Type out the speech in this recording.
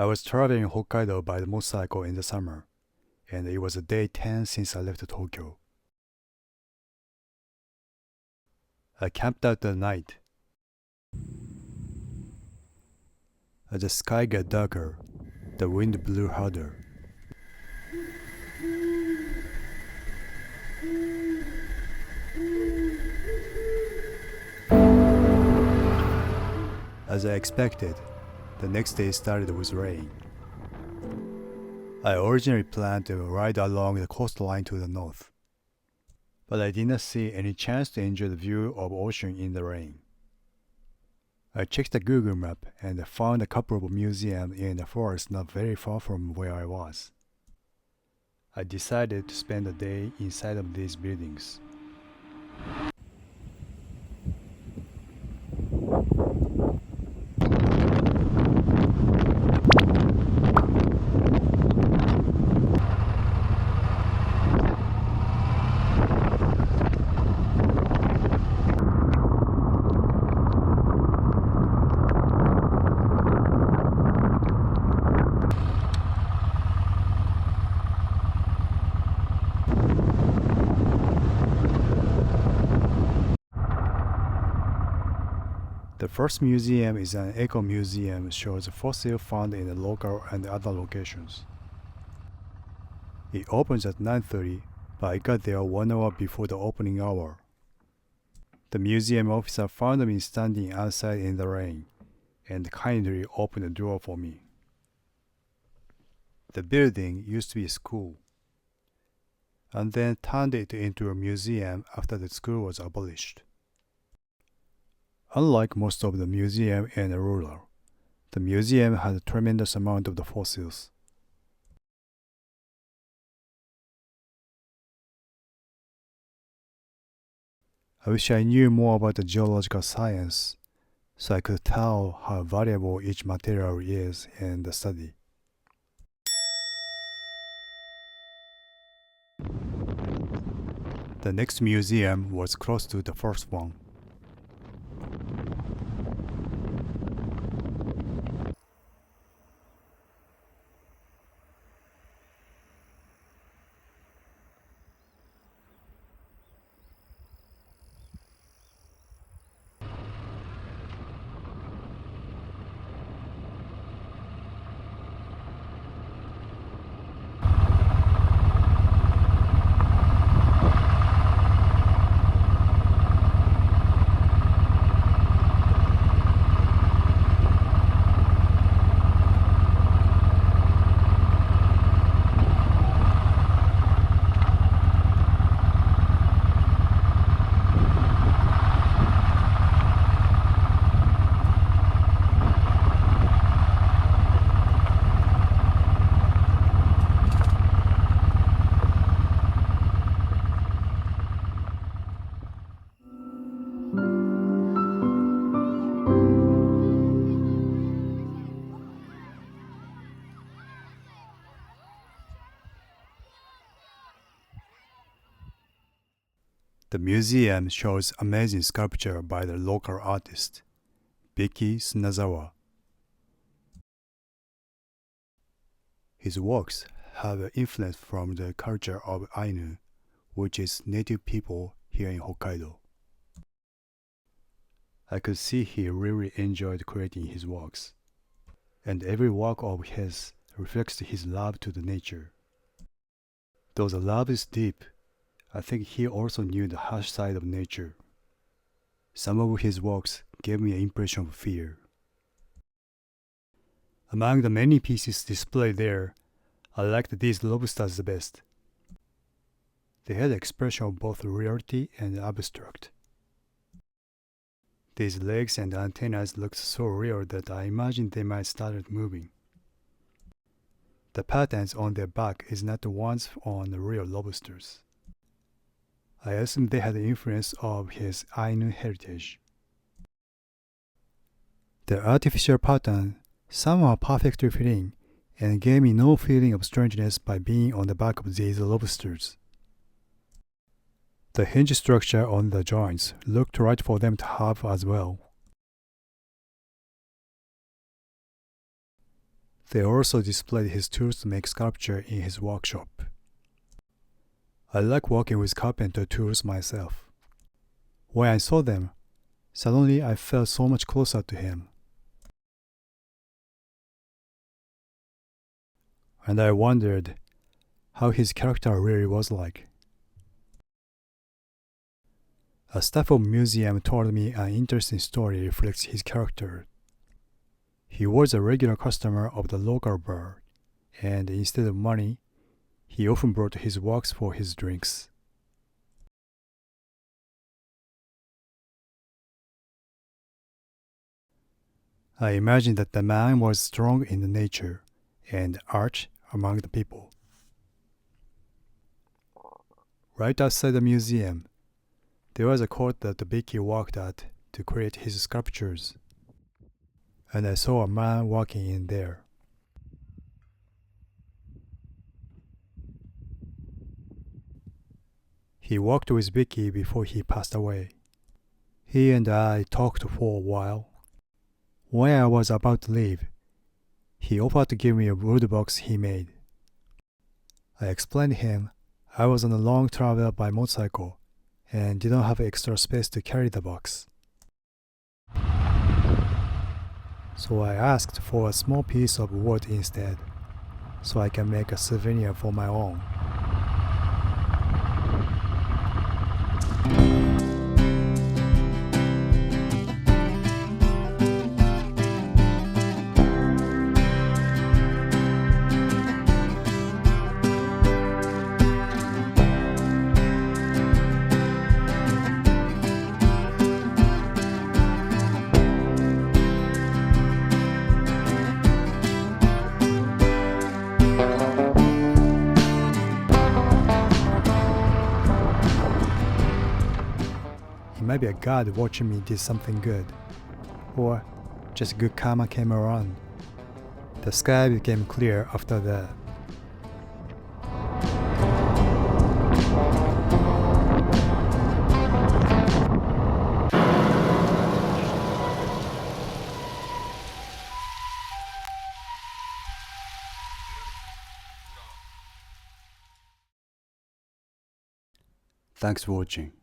I was traveling in Hokkaido by the motorcycle in the summer, and it was day 10 since I left Tokyo. I camped out the night. As the sky got darker, the wind blew harder. As I expected, the next day started with rain. I originally planned to ride along the coastline to the north, but I did not see any chance to enjoy the view of ocean in the rain. I checked the Google map and found a couple of museums in the forest not very far from where I was. I decided to spend the day inside of these buildings. The first museum is an eco-museum, shows fossils found in the local and other locations. It opens at 9:30, but I got there 1 hour before the opening hour. The museum officer found me standing outside in the rain, and kindly opened the door for me. The building used to be a school, and then turned it into a museum after the school was abolished. Unlike most of the museum in rural, the museum had a tremendous amount of the fossils. I wish I knew more about the geological science, so I could tell how valuable each material is in the study. The next museum was close to the first one. The museum shows amazing sculpture by the local artist, Bikky Sunazawa. His works have influence from the culture of Ainu, which is native people here in Hokkaido. I could see he really enjoyed creating his works, and every work of his reflects his love to the nature. Though the love is deep, I think he also knew the harsh side of nature. Some of his works gave me an impression of fear. Among the many pieces displayed there, I liked these lobsters the best. They had an expression of both reality and abstract. These legs and antennas looked so real that I imagined they might start moving. The patterns on their back is not the ones on the real lobsters. I assumed they had the influence of his Ainu heritage. The artificial pattern somehow perfectly fitting and gave me no feeling of strangeness by being on the back of these lobsters. The hinge structure on the joints looked right for them to have as well. They also displayed his tools to make sculpture in his workshop. I like working with carpenter tools myself. When I saw them, suddenly I felt so much closer to him. And I wondered how his character really was like. A staff of museum told me an interesting story reflects his character. He was a regular customer of the local bar, and instead of money, he often brought his works for his drinks. I imagined that the man was strong in the nature and arch among the people. Right outside the museum, there was a court that Bikky worked at to create his sculptures, and I saw a man walking in there. He walked with Bikky before he passed away. He and I talked for a while. When I was about to leave, he offered to give me a wood box he made. I explained to him I was on a long travel by motorcycle and didn't have extra space to carry the box. So I asked for a small piece of wood instead, so I can make a souvenir for my own. Maybe a god watching me did something good, or just good karma came around. The sky became clear after that. Thanks for watching.